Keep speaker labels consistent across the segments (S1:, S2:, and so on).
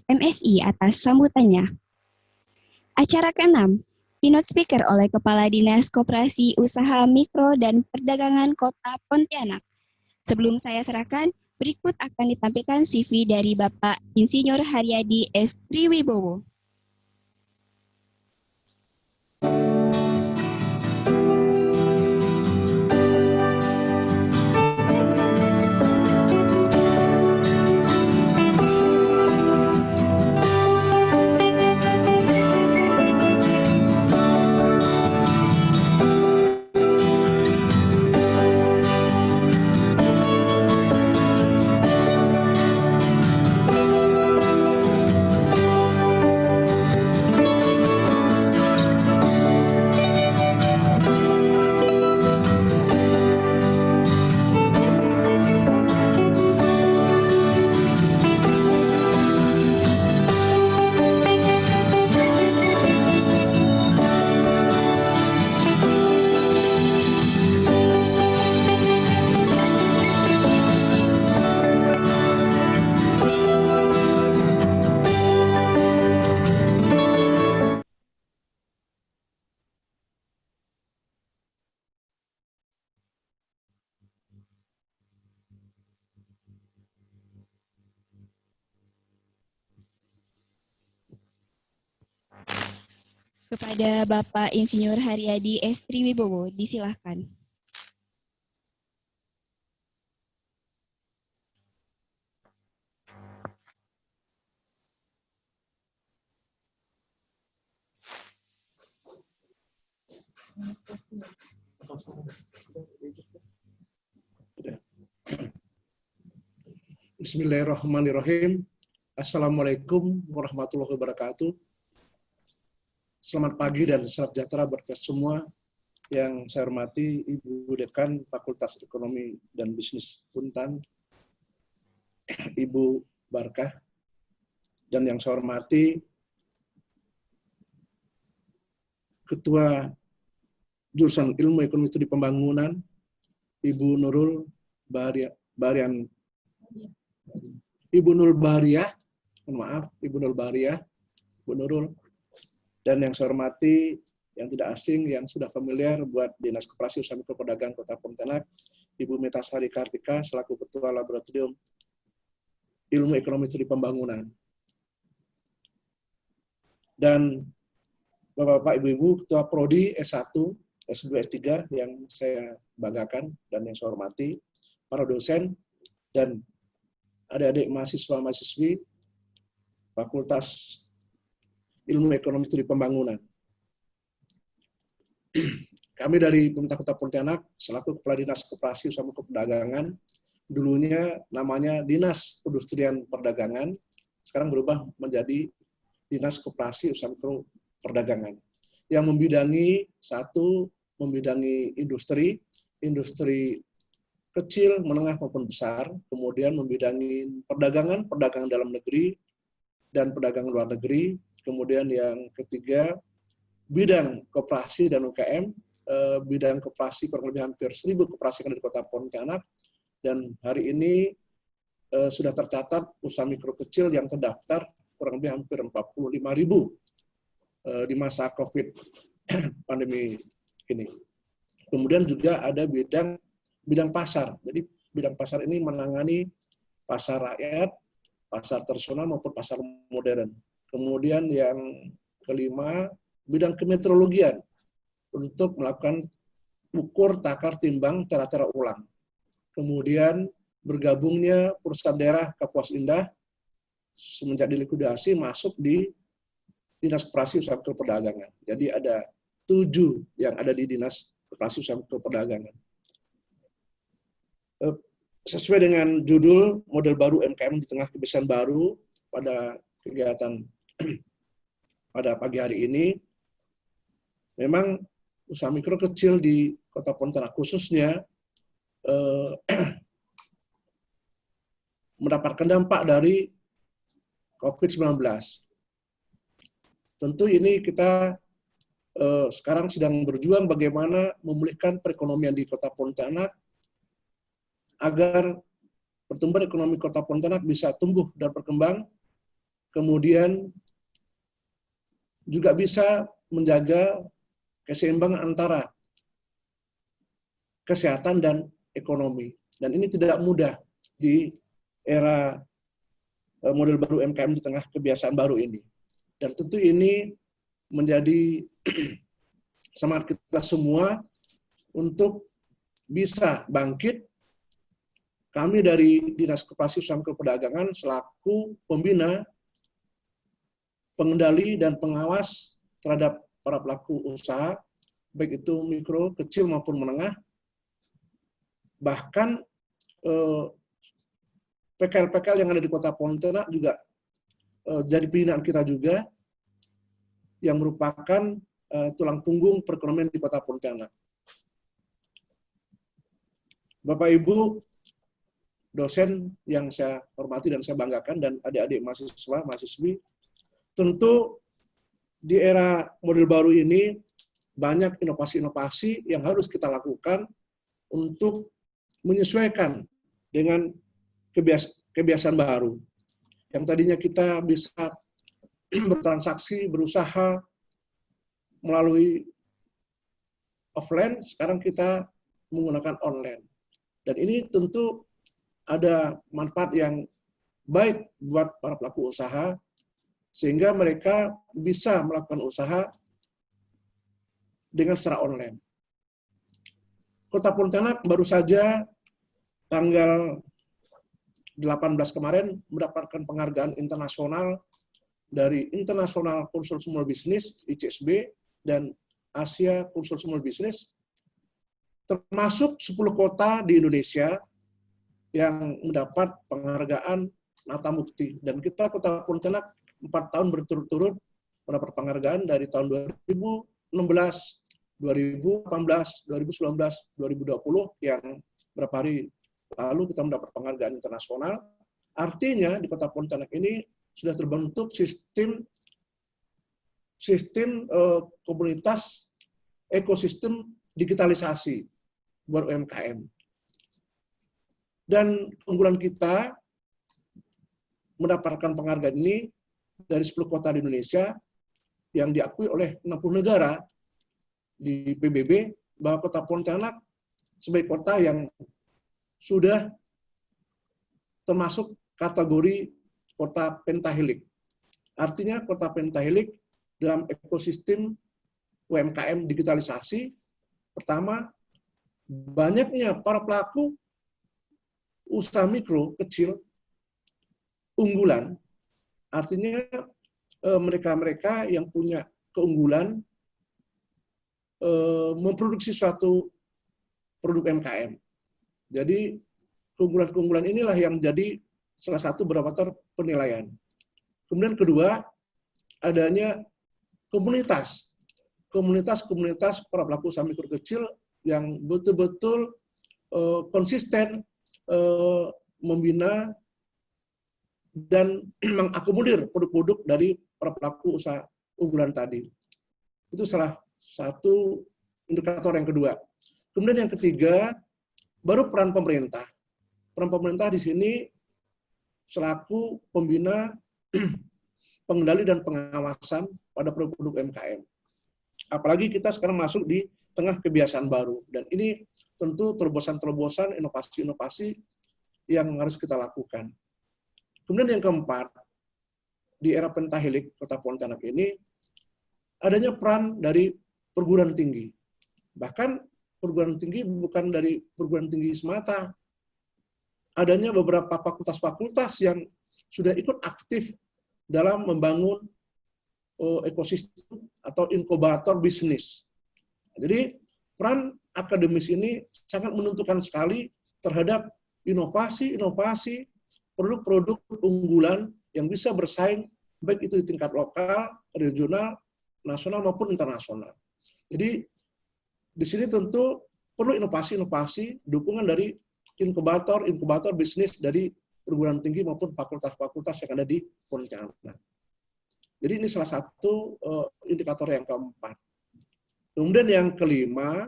S1: MSI atas sambutannya. Acara ke-6, keynote speaker oleh Kepala Dinas Koperasi Usaha Mikro dan Perdagangan Kota Pontianak. Sebelum saya serahkan, berikut akan ditampilkan CV dari Bapak Insinyur Haryadi S. Triwibowo. Kepada Bapak Insinyur Haryadi S. Triwibowo, disilahkan.
S2: Bismillahirrahmanirrahim. Assalamualaikum warahmatullahi wabarakatuh. Selamat pagi dan salam sejahtera buat kita semua. Yang saya hormati Ibu Dekan Fakultas Ekonomi dan Bisnis Untan, Ibu Barkah, dan yang saya hormati Ketua Jurusan Ilmu Ekonomi Studi Pembangunan, Ibu Nurul Bahariah, Ibu Nurul Bahariah, Bu Nurul, dan yang saya hormati yang tidak asing, yang sudah familiar buat Dinas Koperasi Usaha Mikro Perdagangan Kota Pontianak, Ibu Metasari Kartika selaku Ketua Laboratorium Ilmu Ekonomi Studi Pembangunan, dan Bapak-bapak, Ibu-ibu, Ketua Prodi S1, S2, S3 yang saya banggakan dan yang saya hormati, para dosen dan adik-adik mahasiswa-mahasiswi Fakultas Ilmu Ekonomi Studi Pembangunan. Kami dari Pemerintah Kota Pontianak selaku Kepala Dinas Koperasi Usaha Mikro Perdagangan, dulunya namanya Dinas Perindustrian Perdagangan, sekarang berubah menjadi Dinas Koperasi Usaha Mikro Perdagangan, yang membidangi industri kecil, menengah maupun besar, kemudian membidangi perdagangan dalam negeri dan perdagangan luar negeri, kemudian yang ketiga bidang koperasi dan UKM, bidang koperasi kurang lebih hampir 1.000 koperasi yang ada di Kota Pontianak, dan hari ini sudah tercatat usaha mikro kecil yang terdaftar kurang lebih hampir 45.000 di masa COVID pandemi ini. Kemudian juga ada bidang pasar. Jadi bidang pasar ini menangani pasar rakyat, pasar tradisional maupun pasar modern. Kemudian yang kelima, bidang kemeteorologian untuk melakukan ukur, takar, timbang, cara-cara ulang. Kemudian bergabungnya perusahaan daerah Kapuas Indah semenjak dilikuidasi masuk di Dinas Koperasi Usaha Mikro Perdagangan. Jadi ada 7 yang ada di Dinas Koperasi Usaha Mikro Perdagangan. Sesuai dengan judul model baru UMKM di tengah kebiasaan baru pada kegiatan pada pagi hari ini, memang usaha mikro kecil di Kota Pontianak khususnya mendapatkan dampak dari COVID-19. Tentu ini kita sekarang sedang berjuang bagaimana memulihkan perekonomian di Kota Pontianak agar pertumbuhan ekonomi Kota Pontianak bisa tumbuh dan berkembang kemudian juga bisa menjaga keseimbangan antara kesehatan dan ekonomi. Dan ini tidak mudah di era model baru UMKM di tengah kebiasaan baru ini. Dan tentu ini menjadi semangat kita semua untuk bisa bangkit. Kami dari Dinas Koperasi Usaha Mikro Perdagangan selaku pembina, pengendali, dan pengawas terhadap para pelaku usaha, baik itu mikro, kecil maupun menengah, bahkan PKL-PKL yang ada di Kota Pontianak juga jadi pembinaan kita juga, yang merupakan tulang punggung perekonomian di Kota Pontianak. Bapak Ibu dosen yang saya hormati dan saya banggakan, dan adik-adik mahasiswa, mahasiswi, tentu di era model baru ini banyak inovasi-inovasi yang harus kita lakukan untuk menyesuaikan dengan kebiasaan baru. Yang tadinya kita bisa bertransaksi, berusaha melalui offline, sekarang kita menggunakan online. Dan ini tentu ada manfaat yang baik buat para pelaku usaha, sehingga mereka bisa melakukan usaha dengan secara online. Kota Pontianak baru saja tanggal 18 kemarin mendapatkan penghargaan internasional dari International Council Small Business, ICSB, dan Asia Council Small Business, termasuk 10 kota di Indonesia yang mendapat penghargaan Nata Mukti. Dan kita Kota Pontianak 4 tahun berturut-turut mendapat penghargaan dari tahun 2016, 2018, 2019, 2020, yang beberapa hari lalu kita mendapat penghargaan internasional. Artinya di Kota Pontianak ini sudah terbentuk sistem komunitas ekosistem digitalisasi buat UMKM. Dan keunggulan kita mendapatkan penghargaan ini dari 10 kota di Indonesia yang diakui oleh 60 negara di PBB, bahwa Kota Pontianak sebagai kota yang sudah termasuk kategori kota pentahelik. Artinya kota pentahelik dalam ekosistem UMKM digitalisasi. Pertama, banyaknya para pelaku usaha mikro kecil unggulan, artinya mereka-mereka yang punya keunggulan memproduksi suatu produk UMKM. Jadi keunggulan-keunggulan inilah yang jadi salah satu barometer penilaian. Kemudian kedua, adanya komunitas para pelaku usaha mikro kecil yang betul-betul konsisten membina dan mengakomodir produk-produk dari para pelaku usaha unggulan tadi. Itu salah satu indikator yang kedua. Kemudian yang ketiga, baru peran pemerintah. Peran pemerintah di sini selaku pembina, pengendali, dan pengawasan pada produk-produk UMKM. Apalagi kita sekarang masuk di tengah kebiasaan baru. Dan ini tentu terobosan-terobosan, inovasi-inovasi yang harus kita lakukan. Kemudian yang keempat, di era pentahelik Kota Pontianak ini, adanya peran dari perguruan tinggi. Bahkan perguruan tinggi bukan dari perguruan tinggi semata. Adanya beberapa fakultas-fakultas yang sudah ikut aktif dalam membangun ekosistem atau inkubator bisnis. Jadi peran akademis ini sangat menentukan sekali terhadap inovasi-inovasi produk-produk unggulan yang bisa bersaing baik itu di tingkat lokal, regional, nasional maupun internasional. Jadi di sini tentu perlu inovasi-inovasi, dukungan dari inkubator bisnis dari perguruan tinggi maupun fakultas-fakultas yang ada di Pontianak. Jadi ini salah satu indikator yang keempat. Kemudian yang kelima,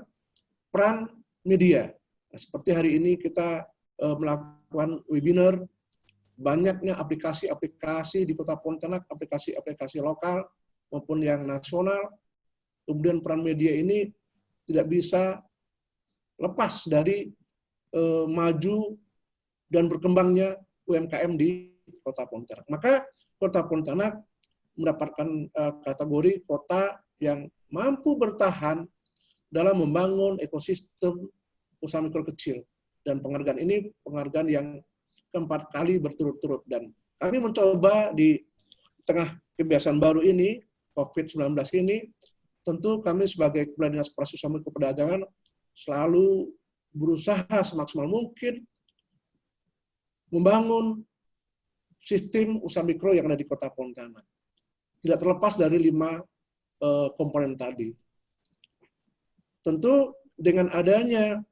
S2: peran media. Nah, seperti hari ini kita melakukan webinar banyaknya aplikasi-aplikasi di Kota Pontianak, aplikasi-aplikasi lokal maupun yang nasional. Kemudian peran media ini tidak bisa lepas dari maju dan berkembangnya UMKM di Kota Pontianak. Maka Kota Pontianak mendapatkan kategori kota yang mampu bertahan dalam membangun ekosistem usaha mikro kecil. Dan penghargaan ini penghargaan yang keempat kali berturut-turut. Dan kami mencoba di tengah kebiasaan baru ini, COVID-19 ini, tentu kami sebagai Kepala Dinas Koperasi Usaha Mikro Perdagangan selalu berusaha semaksimal mungkin membangun sistem usaha mikro yang ada di Kota Pontianak. Tidak terlepas dari 5 komponen tadi. Tentu dengan adanya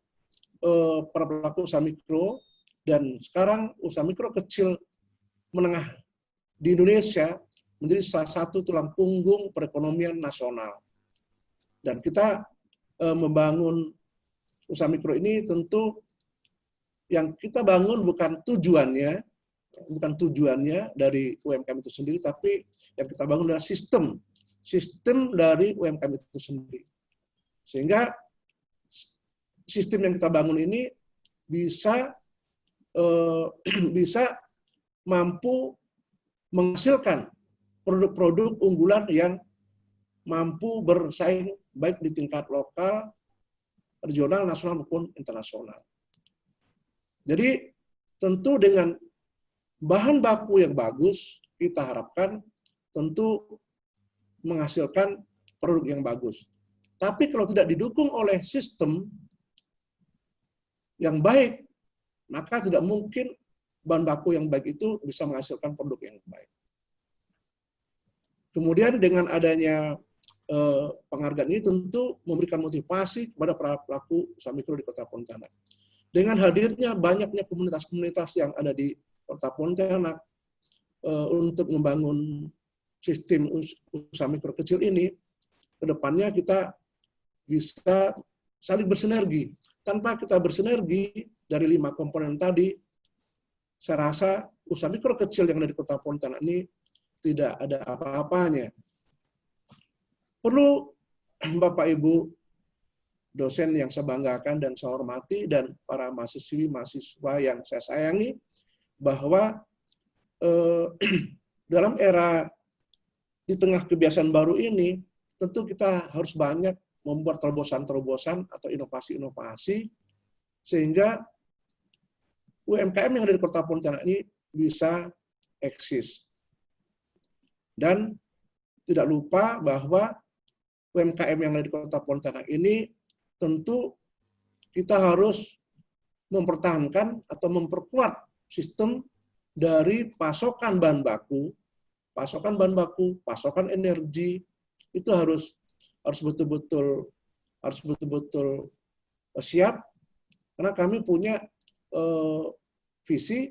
S2: para pelaku usaha mikro, dan sekarang usaha mikro kecil menengah di Indonesia menjadi salah satu tulang punggung perekonomian nasional. Dan kita membangun usaha mikro ini tentu yang kita bangun bukan tujuannya dari UMKM itu sendiri, tapi yang kita bangun adalah sistem dari UMKM itu sendiri. Sehingga sistem yang kita bangun ini bisa mampu menghasilkan produk-produk unggulan yang mampu bersaing baik di tingkat lokal, regional, nasional maupun internasional. Jadi tentu dengan bahan baku yang bagus, kita harapkan tentu menghasilkan produk yang bagus. Tapi kalau tidak didukung oleh sistem yang baik, maka tidak mungkin bahan baku yang baik itu bisa menghasilkan produk yang baik. Kemudian dengan adanya penghargaan ini tentu memberikan motivasi kepada para pelaku usaha mikro di Kota Pontianak. Dengan hadirnya banyaknya komunitas-komunitas yang ada di Kota Pontianak untuk membangun sistem usaha mikro kecil ini, kedepannya kita bisa saling bersinergi. Tanpa kita bersinergi dari 5 komponen tadi, saya rasa usaha mikro kecil yang ada di Kota Pontianak ini tidak ada apa-apanya. Perlu Bapak Ibu dosen yang saya banggakan dan saya hormati, dan para mahasiswa yang saya sayangi, bahwa dalam era di tengah kebiasaan baru ini, tentu kita harus banyak membuat terobosan-terobosan atau inovasi-inovasi, sehingga UMKM yang ada di Kota Pontianak ini bisa eksis. Dan tidak lupa bahwa UMKM yang ada di Kota Pontianak ini tentu kita harus mempertahankan atau memperkuat sistem dari pasokan bahan baku, pasokan energi, itu harus betul-betul siap, karena kami punya visi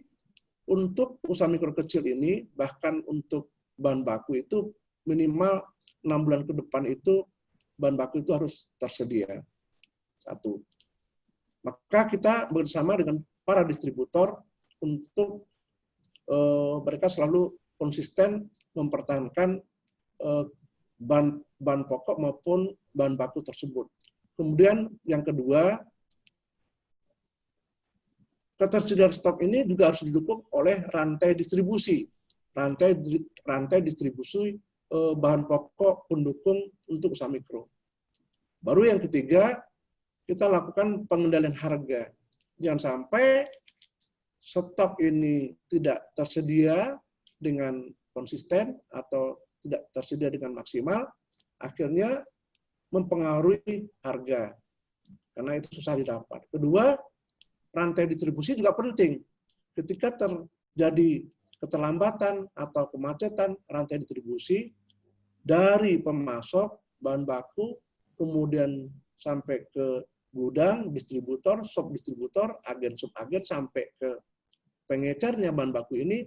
S2: untuk usaha mikro kecil ini, bahkan untuk bahan baku itu minimal 6 bulan ke depan itu bahan baku itu harus tersedia. 1. Maka kita bersama dengan para distributor untuk mereka selalu konsisten mempertahankan bahan pokok maupun bahan baku tersebut. Kemudian yang kedua, ketersediaan stok ini juga harus didukung oleh rantai distribusi. Rantai distribusi bahan pokok pendukung untuk usaha mikro. Baru yang ketiga, kita lakukan pengendalian harga. Jangan sampai stok ini tidak tersedia dengan konsisten atau tidak tersedia dengan maksimal, akhirnya mempengaruhi harga, karena itu susah didapat. Kedua, rantai distribusi juga penting. Ketika terjadi keterlambatan atau kemacetan rantai distribusi dari pemasok bahan baku, kemudian sampai ke gudang, distributor, sub-distributor, agen sub-agen, sampai ke pengecernya bahan baku ini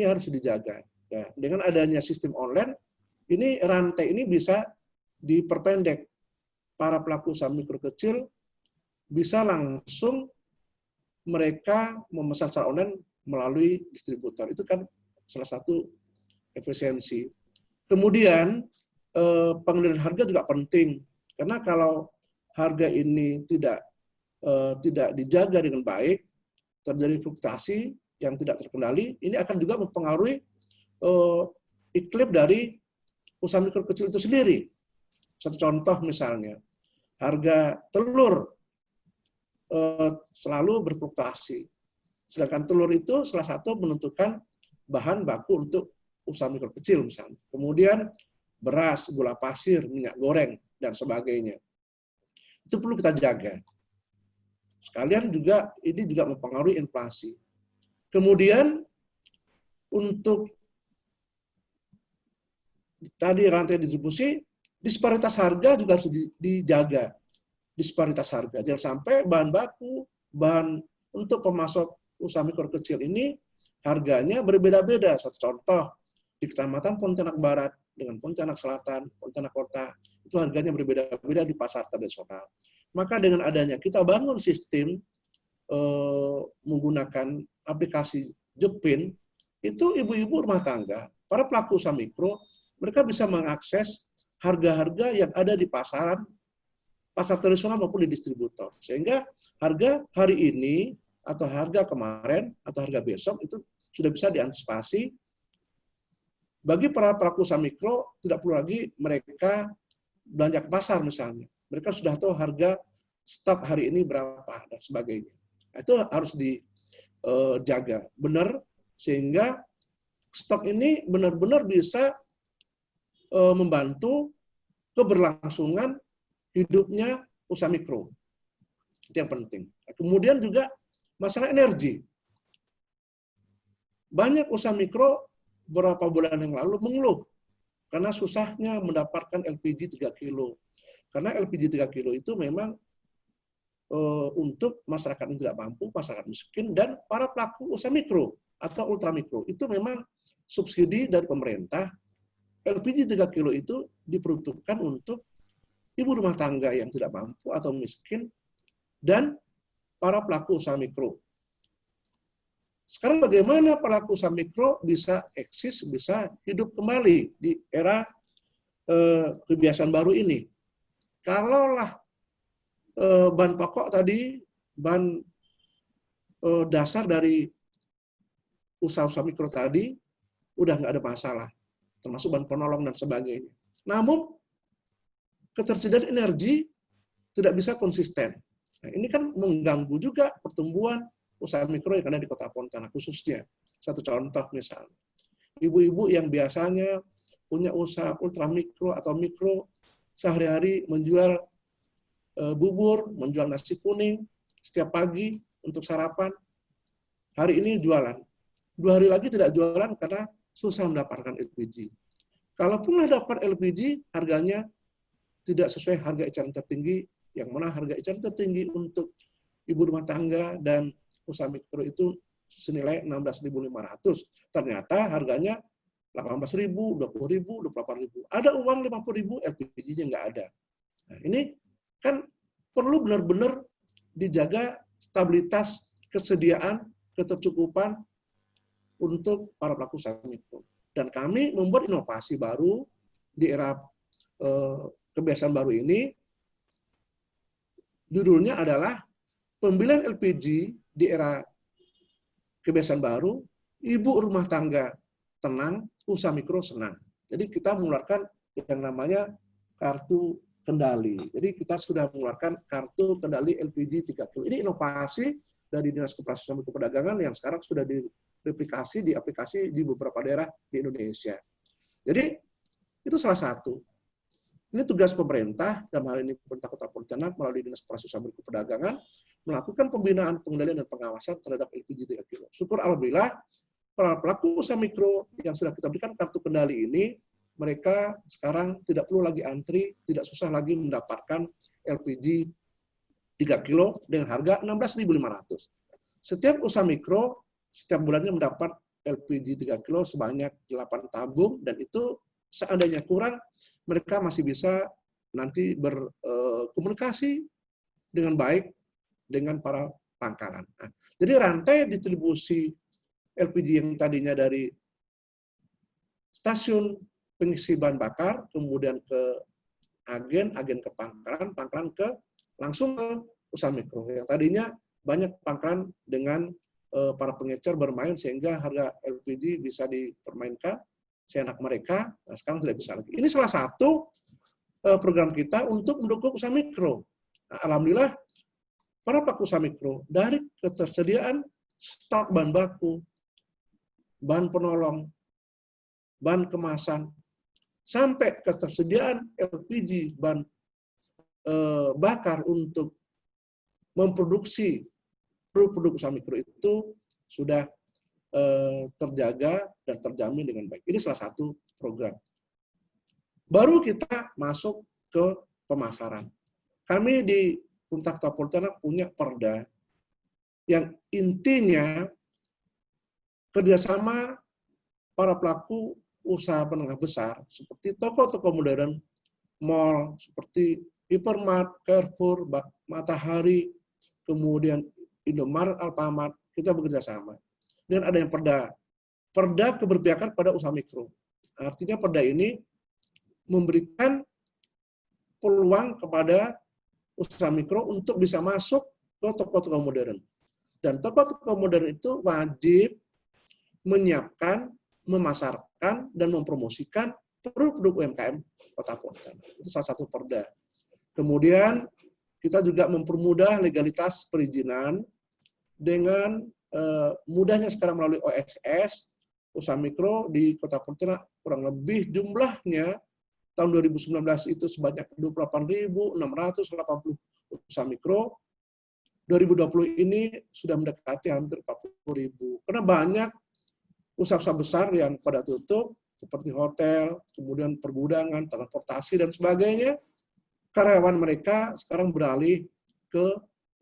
S2: harus dijaga. Ya, dengan adanya sistem online, ini rantai ini bisa diperpendek. Para pelaku usaha mikro kecil bisa langsung mereka memesan secara online melalui distributor. Itu kan salah satu efisiensi. Kemudian pengendalian harga juga penting, karena kalau harga ini tidak dijaga dengan baik, terjadi fluktuasi yang tidak terkendali, ini akan juga mempengaruhi iklim dari usaha mikro kecil itu sendiri. Satu contoh misalnya, harga telur selalu berfluktuasi. Sedangkan telur itu salah satu menentukan bahan baku untuk usaha mikro kecil misalnya. Kemudian beras, gula pasir, minyak goreng, dan sebagainya. Itu perlu kita jaga. Sekalian juga ini juga mempengaruhi inflasi. Kemudian untuk tadi rantai distribusi, disparitas harga juga harus dijaga. Disparitas harga. Jangan sampai bahan baku, bahan untuk pemasok usaha mikro kecil ini harganya berbeda-beda. Satu contoh, di Kecamatan Pontianak Barat dengan Pontianak Selatan, Pontianak Kota, itu harganya berbeda-beda di pasar tradisional. Maka dengan adanya kita bangun sistem menggunakan aplikasi Jepin, itu ibu-ibu rumah tangga, para pelaku usaha mikro, mereka bisa mengakses harga-harga yang ada di pasaran, pasar tradisional maupun di distributor. Sehingga harga hari ini, atau harga kemarin, atau harga besok, itu sudah bisa diantisipasi. Bagi para pelaku usaha mikro, tidak perlu lagi mereka belanja ke pasar misalnya. Mereka sudah tahu harga stok hari ini berapa, dan sebagainya. Itu harus dijaga benar, sehingga stok ini benar-benar bisa membantu keberlangsungan hidupnya usaha mikro. Itu yang penting. Kemudian juga masalah energi. Banyak usaha mikro beberapa bulan yang lalu mengeluh karena susahnya mendapatkan LPG 3 kilo. Karena LPG 3 kilo itu memang untuk masyarakat yang tidak mampu, masyarakat miskin, dan para pelaku usaha mikro atau ultramikro. Itu memang subsidi dari pemerintah. LPG 3 kilo itu diperuntukkan untuk ibu rumah tangga yang tidak mampu atau miskin, dan para pelaku usaha mikro. Sekarang bagaimana pelaku usaha mikro bisa eksis, bisa hidup kembali di era kebiasaan baru ini? Kalaulah bahan pokok tadi, bahan dasar dari usaha-usaha mikro tadi, udah nggak ada masalah, termasuk bahan penolong dan sebagainya. Namun, ketersediaan energi tidak bisa konsisten. Nah, ini kan mengganggu juga pertumbuhan usaha mikro yang ada di Kota Pontianak khususnya. Satu contoh misalnya, ibu-ibu yang biasanya punya usaha ultramikro atau mikro, sehari-hari menjual bubur, menjual nasi kuning setiap pagi untuk sarapan. Hari ini jualan. 2 hari lagi tidak jualan karena susah mendapatkan LPG. Kalaupun dapat LPG, harganya tidak sesuai harga eceran tertinggi, yang mana harga eceran tertinggi untuk ibu rumah tangga dan usaha mikro itu senilai 16.500. Ternyata harganya 18.000, 20.000, 28.000. Ada uang 50.000, LPG-nya nggak ada. Nah, ini kan perlu benar-benar dijaga stabilitas, kesediaan, ketercukupan untuk para pelaku usaha mikro. Dan kami membuat inovasi baru di era kebiasaan baru ini. Judulnya adalah pembelian LPG di era kebiasaan baru, ibu rumah tangga tenang, usaha mikro senang. Jadi kita mengeluarkan yang namanya kartu kendali. Jadi kita sudah mengeluarkan kartu kendali LPG 3 kilo. Ini inovasi dari Dinas Koperasi Usaha Mikro Perdagangan yang sekarang sudah direplikasi di aplikasi di beberapa daerah di Indonesia. Jadi itu salah satu. Ini tugas pemerintah, dalam hal ini pemerintah Kota Pontianak melalui Dinas Koperasi Usaha Mikro Perdagangan melakukan pembinaan, pengendalian, dan pengawasan terhadap LPG 3 kilo. Syukur alhamdulillah, para pelaku usaha mikro yang sudah kita berikan kartu kendali ini, mereka sekarang tidak perlu lagi antri, tidak susah lagi mendapatkan LPG 3 kilo dengan harga 16.500. Setiap usaha mikro, setiap bulannya mendapat LPG 3 kilo sebanyak 8 tabung, dan itu seandainya kurang, mereka masih bisa nanti berkomunikasi dengan baik dengan para pangkalan. Nah, jadi rantai distribusi LPG yang tadinya dari stasiun pengisi bahan bakar, kemudian ke agen ke pangkalan, ke langsung ke usaha mikro. Yang tadinya banyak pangkalan dengan para pengecer bermain sehingga harga LPG bisa dipermainkan seenak mereka. Nah, sekarang tidak bisa lagi. Ini salah satu program kita untuk mendukung usaha mikro. Nah, alhamdulillah para pelaku usaha mikro dari ketersediaan stok bahan baku, bahan penolong, bahan kemasan, sampai ketersediaan LPG, bahan bakar untuk memproduksi produk usaha mikro itu sudah terjaga dan terjamin dengan baik. Ini salah satu program. Baru kita masuk ke pemasaran. Kami di Pemerintah Kota Pontianak punya perda yang intinya kerjasama para pelaku usaha menengah besar seperti toko-toko modern, mall seperti Hypermart, Carrefour, Matahari, kemudian Indomaret, Alfamart, kita bekerja sama. Dan ada yang perda keberpihakan pada usaha mikro. Artinya perda ini memberikan peluang kepada usaha mikro untuk bisa masuk ke toko-toko modern. Dan toko-toko modern itu wajib menyiapkan, memasarkan, dan mempromosikan produk-produk UMKM Kota Pontianak. Itu salah satu perda. Kemudian kita juga mempermudah legalitas perizinan dengan mudahnya sekarang melalui OSS, usaha mikro di Kota Pontianak kurang lebih jumlahnya tahun 2019 itu sebanyak 28.680 usaha mikro. 2020 ini sudah mendekati hampir 40.000. Karena banyak usaha-usaha besar yang pada tutup, seperti hotel, kemudian pergudangan, transportasi, dan sebagainya. Karyawan mereka sekarang beralih ke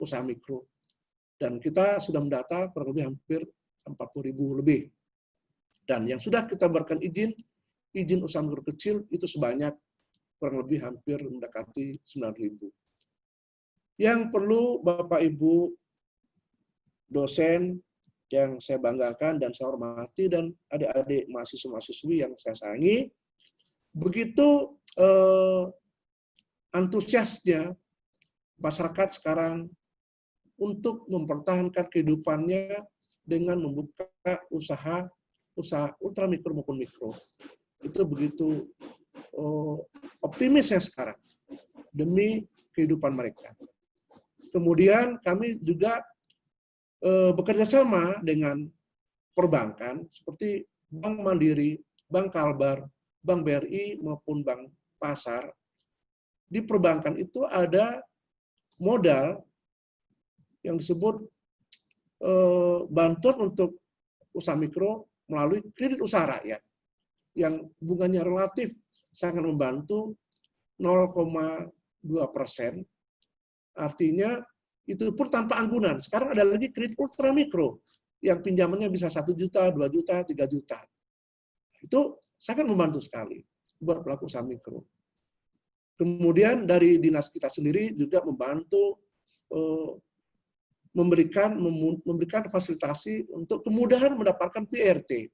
S2: usaha mikro. Dan kita sudah mendata kurang lebih hampir 40.000 lebih. Dan yang sudah kita berikan izin usaha mikro kecil itu sebanyak kurang lebih hampir mendekati 9.000. Yang perlu Bapak Ibu dosen yang saya banggakan dan saya hormati dan adik-adik mahasiswa-mahasiswi yang saya sayangi, begitu antusiasnya masyarakat sekarang untuk mempertahankan kehidupannya dengan membuka usaha ultramikro maupun mikro. Itu begitu optimisnya sekarang demi kehidupan mereka. Kemudian kami juga bekerja sama dengan perbankan seperti Bank Mandiri, Bank Kalbar, Bank BRI maupun Bank Pasar. Di perbankan itu ada modal yang disebut bantuan untuk usaha mikro melalui kredit usaha rakyat yang bunganya relatif sangat membantu 0,2%. Artinya itu pun tanpa anggunan. Sekarang ada lagi kredit ultramikro yang pinjamannya bisa 1 juta, 2 juta, 3 juta. Itu sangat membantu sekali buat pelaku usaha mikro. Kemudian dari dinas kita sendiri juga membantu memberikan fasilitasi untuk kemudahan mendapatkan PRT.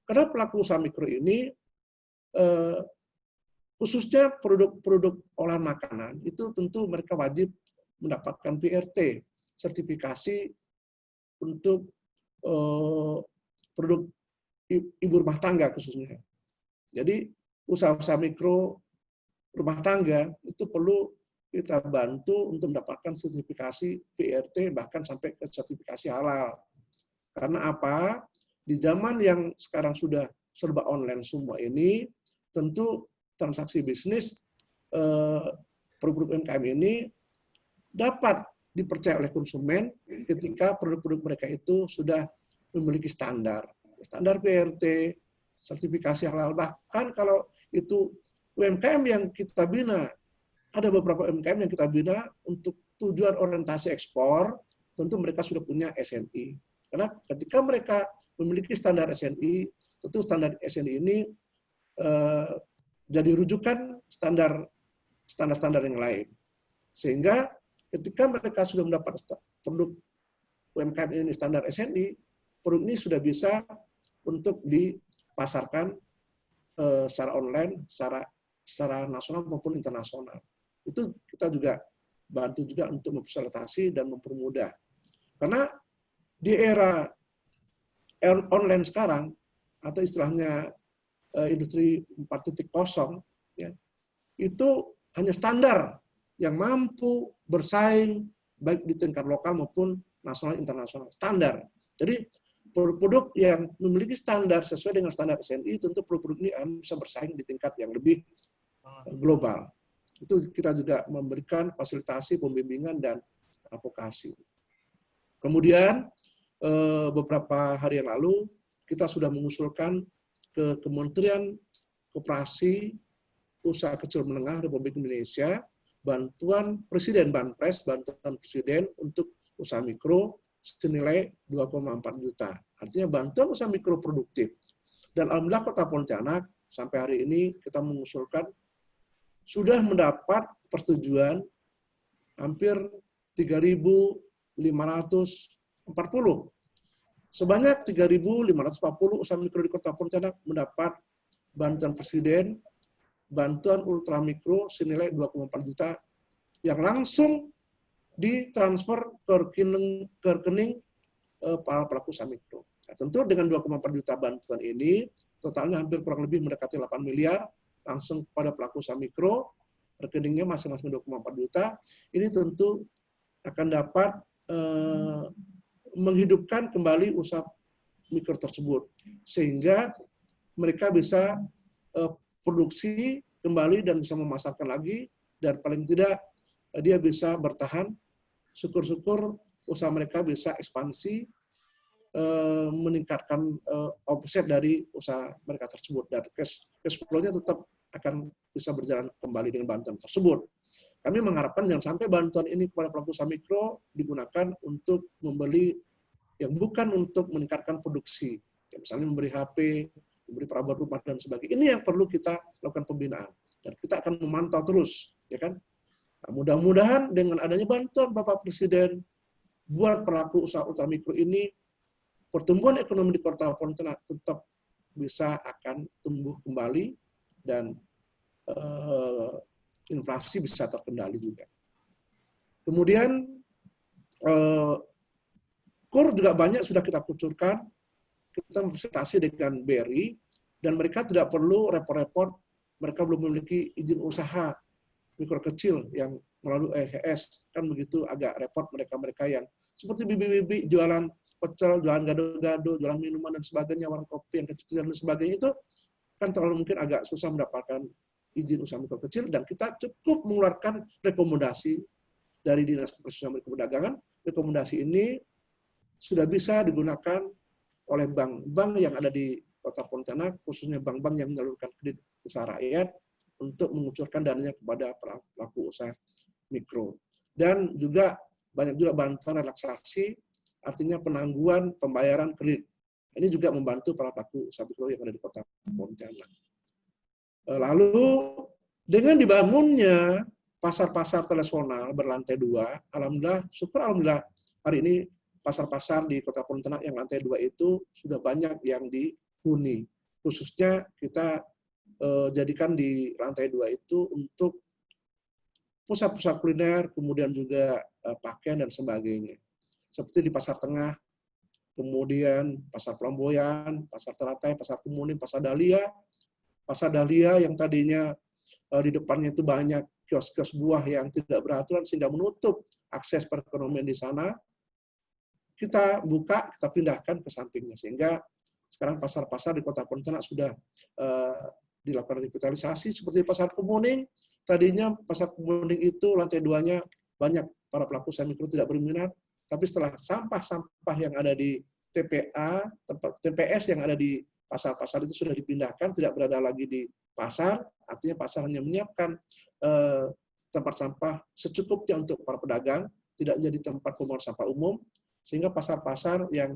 S2: Karena pelaku usaha mikro ini khususnya produk-produk olahan makanan itu tentu mereka wajib mendapatkan PRT, sertifikasi untuk produk ibu rumah tangga khususnya. Jadi usaha-usaha mikro rumah tangga itu perlu kita bantu untuk mendapatkan sertifikasi PRT bahkan sampai ke sertifikasi halal. Karena apa? Di zaman yang sekarang sudah serba online semua ini, tentu transaksi bisnis produk UMKM ini dapat dipercaya oleh konsumen ketika produk-produk mereka itu sudah memiliki standar PRT, sertifikasi halal. Bahkan kalau itu UMKM yang kita bina, ada beberapa UMKM yang kita bina untuk tujuan orientasi ekspor, tentu mereka sudah punya SNI. Karena ketika mereka memiliki standar SNI, tentu standar SNI ini jadi rujukan standar yang lain. Sehingga ketika mereka sudah mendapat produk UMKM ini standar SNI, produk ini sudah bisa untuk dipasarkan secara online, secara nasional maupun internasional. Itu kita juga bantu juga untuk memfasilitasi dan mempermudah. Karena di era online sekarang, atau istilahnya industri 4.0, ya, itu hanya standar yang mampu bersaing baik di tingkat lokal maupun nasional internasional. Standar. Jadi produk-produk yang memiliki standar sesuai dengan standar SNI, tentu produk-produk ini bisa bersaing di tingkat yang lebih global. Itu kita juga memberikan fasilitasi, pembimbingan, dan advokasi. Kemudian beberapa hari yang lalu kita sudah mengusulkan ke Kementerian Koperasi Usaha Kecil Menengah Republik Indonesia bantuan Presiden, Banpres, bantuan Presiden untuk usaha mikro senilai 2,4 juta. Artinya bantuan usaha mikro produktif. Dan alhamdulillah Kota Pontianak sampai hari ini kita mengusulkan sudah mendapat persetujuan hampir 3.540. Sebanyak 3.540 usaha mikro di Kota Pontianak mendapat bantuan Presiden, bantuan ultramikro senilai 2,4 juta yang langsung ditransfer ke rekening para pelaku usaha mikro. Nah, tentu dengan 2,4 juta bantuan ini, totalnya hampir kurang lebih mendekati 8 miliar langsung kepada pelaku usaha mikro, rekeningnya masing-masing 2,4 juta, ini tentu akan dapat menghidupkan kembali usaha mikro tersebut, sehingga mereka bisa produksi kembali dan bisa memasarkan lagi, dan paling tidak dia bisa bertahan. Syukur-syukur usaha mereka bisa ekspansi, meningkatkan omset dari usaha mereka tersebut, dan cash flow-nya tetap akan bisa berjalan kembali dengan bantuan tersebut. Kami mengharapkan jangan sampai bantuan ini kepada pelaku usaha mikro digunakan untuk membeli yang bukan untuk meningkatkan produksi, misalnya memberi HP, memberi perabot rumah dan sebagainya. Ini yang perlu kita lakukan pembinaan, dan kita akan memantau terus, ya kan? Nah, mudah-mudahan dengan adanya bantuan Bapak Presiden buat pelaku usaha ultramikro ini, pertumbuhan ekonomi di Kota Pontianak tetap bisa akan tumbuh kembali, dan inflasi bisa terkendali juga. Kemudian KUR juga banyak sudah kita kucurkan, kita memfasilitasi dengan BRI, dan mereka tidak perlu repot-repot, mereka belum memiliki izin usaha mikro kecil yang melalui EHS, kan begitu agak repot mereka-mereka yang seperti bibi-bibi jualan pecel, jualan gado-gado, jualan minuman dan sebagainya, warung kopi yang kecil dan sebagainya, itu kan terlalu mungkin agak susah mendapatkan izin usaha mikro kecil, dan kita cukup mengeluarkan rekomendasi dari Dinas Koperasi Usaha Mikro Perdagangan. Rekomendasi ini sudah bisa digunakan oleh bank-bank yang ada di Kota Pontianak, khususnya bank-bank yang menyalurkan kredit usaha rakyat, untuk mengucurkan dananya kepada pelaku usaha mikro. Dan juga banyak juga bantuan relaksasi, artinya penangguhan pembayaran kredit. Ini juga membantu para pelaku usaha mikro yang ada di Kota Pontianak. Lalu dengan dibangunnya pasar-pasar tradisional berlantai 2, alhamdulillah, syukur alhamdulillah, hari ini pasar-pasar di Kota Pontianak yang lantai 2 itu sudah banyak yang dihuni. Khususnya kita jadikan di lantai 2 itu untuk pusat-pusat kuliner, kemudian juga pakaian dan sebagainya. Seperti di Pasar Tengah, kemudian Pasar Pelamboyan, Pasar Teratai, Pasar Kemuning, Pasar Dahlia yang tadinya di depannya itu banyak kios-kios buah yang tidak beraturan sehingga menutup akses perekonomian di sana. Kita buka, kita pindahkan ke sampingnya, sehingga sekarang pasar-pasar di Kota Pontianak sudah dilakukan revitalisasi. Seperti Pasar Kemuning, tadinya Pasar Kemuning itu lantai 2-nya banyak para pelaku usaha mikro tidak berminat, tapi setelah sampah-sampah yang ada di TPA, TPS yang ada di pasar-pasar itu sudah dipindahkan, tidak berada lagi di pasar, artinya pasar hanya menyiapkan tempat sampah secukupnya untuk para pedagang, tidak menjadi tempat pembuangan sampah umum, sehingga pasar-pasar yang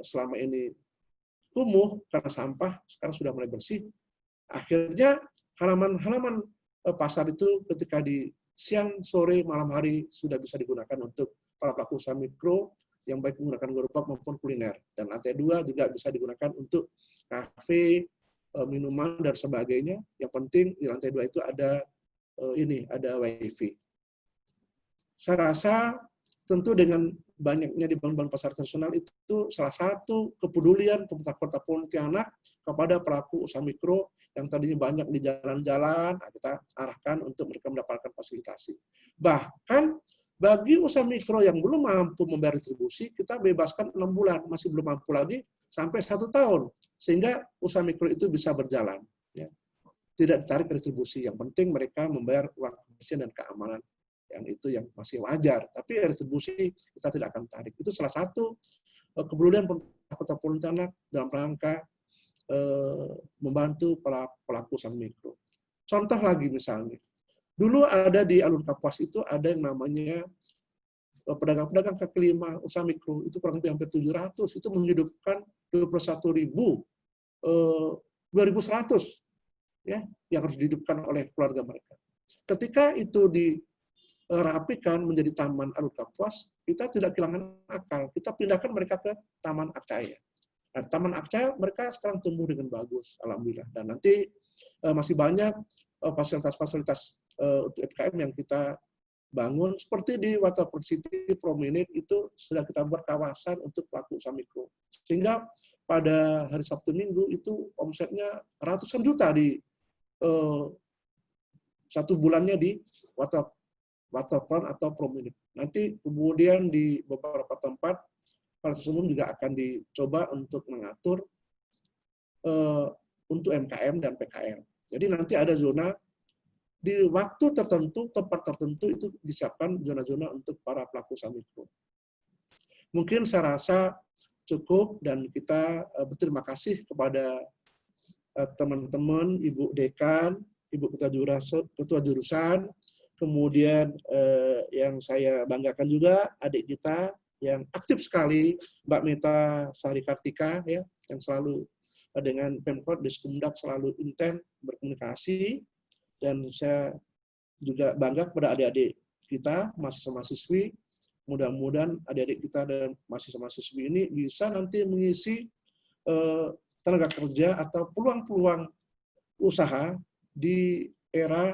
S2: selama ini kumuh karena sampah sekarang sudah mulai bersih. Akhirnya halaman-halaman pasar itu ketika di siang, sore, malam hari sudah bisa digunakan untuk para pelaku usaha mikro yang baik menggunakan gerobak maupun kuliner. Dan lantai 2 juga bisa digunakan untuk kafe, minuman dan sebagainya. Yang penting di lantai 2 itu ada ada wifi. Saya rasa tentu dengan banyaknya dibangun pasar tradisional itu salah satu kepedulian pemerintah Kota Pontianak kepada pelaku usaha mikro yang tadinya banyak di jalan-jalan, kita arahkan untuk mereka mendapatkan fasilitasi. Bahkan bagi usaha mikro yang belum mampu membayar retribusi, kita bebaskan 6 bulan, masih belum mampu lagi sampai 1 tahun, sehingga usaha mikro itu bisa berjalan. Ya. Tidak ditarik retribusi, yang penting mereka membayar uang kebersihan dan keamanan, yang itu yang masih wajar. Tapi retribusi kita tidak akan tarik. Itu salah satu kepedulian Kota Pontianak dalam rangka membantu para pelaku usaha mikro. Contoh lagi misalnya, dulu ada di Alun Kapuas itu ada yang namanya pedagang-pedagang kaki lima usaha mikro, itu kurang lebih hampir 700, itu menghidupkan 21.000, 2.100 ya, yang harus dihidupkan oleh keluarga mereka. Ketika itu dirapikan menjadi Taman Alun Kapuas, kita tidak kehilangan akal, kita pindahkan mereka ke Taman Akcaya. Nah, Taman Akcaya mereka sekarang tumbuh dengan bagus, alhamdulillah. Dan nanti masih banyak fasilitas-fasilitas untuk FKM yang kita bangun, seperti di Waterfront City Promenade itu sudah kita buat kawasan untuk pelaku usaha mikro. Sehingga pada hari Sabtu Minggu itu omsetnya ratusan juta di satu bulannya di Waterfront atau Promenade. Nanti kemudian di beberapa tempat fasilitas umum juga akan dicoba untuk mengatur untuk MKM dan PKL. Jadi nanti ada zona di waktu tertentu, tempat tertentu itu disiapkan zona-zona untuk para pelaku usaha mikro. Mungkin saya rasa cukup dan kita berterima kasih kepada teman-teman, Ibu Dekan, Ibu Ketua Jurusan, kemudian yang saya banggakan juga adik kita yang aktif sekali, Mbak Meta Sari Kartika, ya, yang selalu dengan Pemkot Diskumdak selalu intens berkomunikasi, dan saya juga bangga kepada adik-adik kita, mahasiswa-mahasiswi. Mudah-mudahan adik-adik kita dan mahasiswa-mahasiswi ini bisa nanti mengisi tenaga kerja atau peluang-peluang usaha di era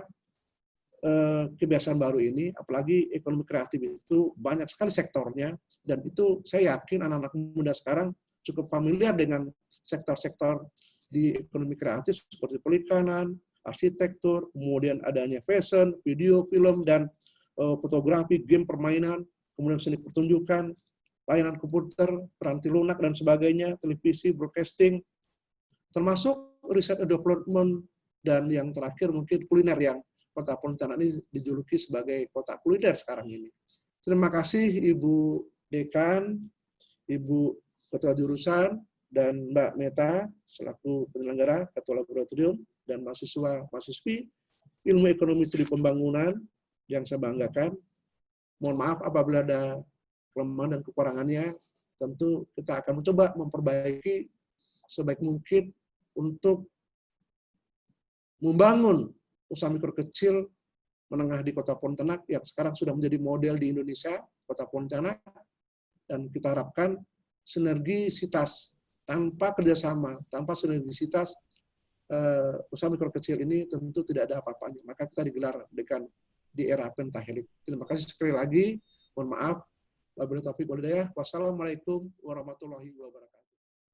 S2: kebiasaan baru ini, apalagi ekonomi kreatif itu banyak sekali sektornya, dan itu saya yakin anak-anak muda sekarang cukup familiar dengan sektor-sektor di ekonomi kreatif seperti perikanan, arsitektur, kemudian adanya fashion, video, film, dan fotografi, game permainan, kemudian seni pertunjukan, layanan komputer, peranti lunak, dan sebagainya, televisi, broadcasting, termasuk riset and development, dan yang terakhir mungkin kuliner yang Kota Pontianak ini dijuluki sebagai kota kuliner sekarang ini. Terima kasih Ibu Dekan, Ibu Ketua Jurusan, dan Mbak Meta selaku penyelenggara, Ketua Laboratorium, dan mahasiswa-mahasiswi Ilmu Ekonomi Studi Pembangunan yang saya banggakan. Mohon maaf apabila ada kelemahan dan kekurangannya, tentu kita akan mencoba memperbaiki sebaik mungkin untuk membangun usaha mikro kecil menengah di Kota Pontianak yang sekarang sudah menjadi model di Indonesia, Kota Pontianak, dan kita harapkan sinergisitas tanpa kerjasama, tanpa sinergisitas usaha mikro kecil ini tentu tidak ada apa-apanya. Maka kita digelar dengan di era pentahelik. Terima kasih sekali lagi. Mohon maaf. Wabillahi taufiq wal hidayah. Wassalamualaikum warahmatullahi wabarakatuh.